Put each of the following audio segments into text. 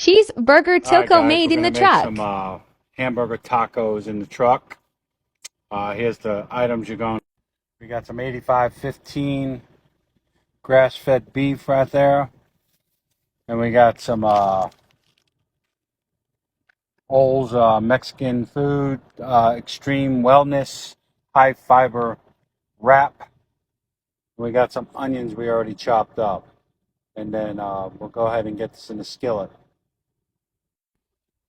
Cheeseburger All right, Toco guys, made we're in the gonna make truck. some hamburger tacos in the truck. Here's the items you're going. We got some 85-15 grass-fed beef right there, and we got some Old Mexican food, extreme wellness, high fiber wrap. We got some onions we already chopped up, and then we'll go ahead and get this in the skillet.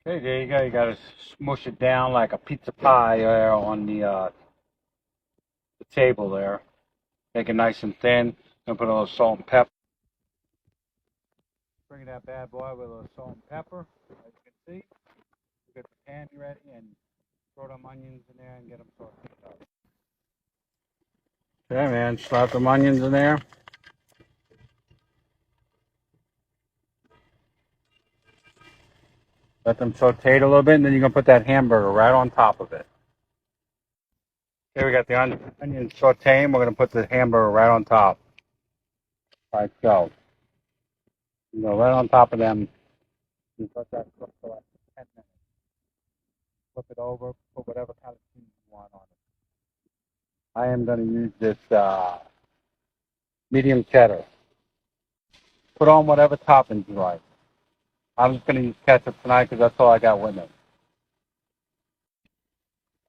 Okay, there you go. You got to smush it down like a pizza pie there on the table there. Make it nice and thin. Then put a little salt and pepper. Bring that bad boy with a little salt and pepper. As you can see, get the pan ready and throw them onions in there and get them sauteed up. Okay, man, slap them onions in there. Let them saute a little bit, and then you're gonna put that hamburger right on top of it. Okay, we got the onion sauteing. We're gonna put the hamburger right on top, like so. You know, right on top of them. You let that cook for like 10 minutes. Flip it over. Put whatever kind of cheese you want on it. I am gonna use this medium cheddar. Put on whatever toppings you like. I'm just gonna use ketchup tonight because that's all I got with me.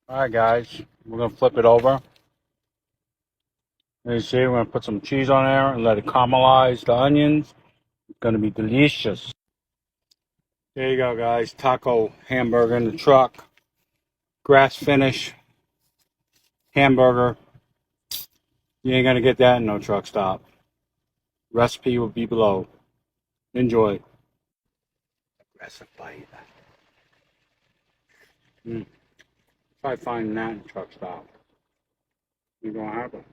All right, guys, we're gonna flip it over. As you see, we're gonna put some cheese on there and let it caramelize the onions. It's gonna be delicious. There you go, guys. Taco hamburger in the truck. Grass finish hamburger. You ain't gonna get that in no truck stop. Recipe will be below. Enjoy. Aggressive bite. Try finding that in truck stop. You're gonna have it.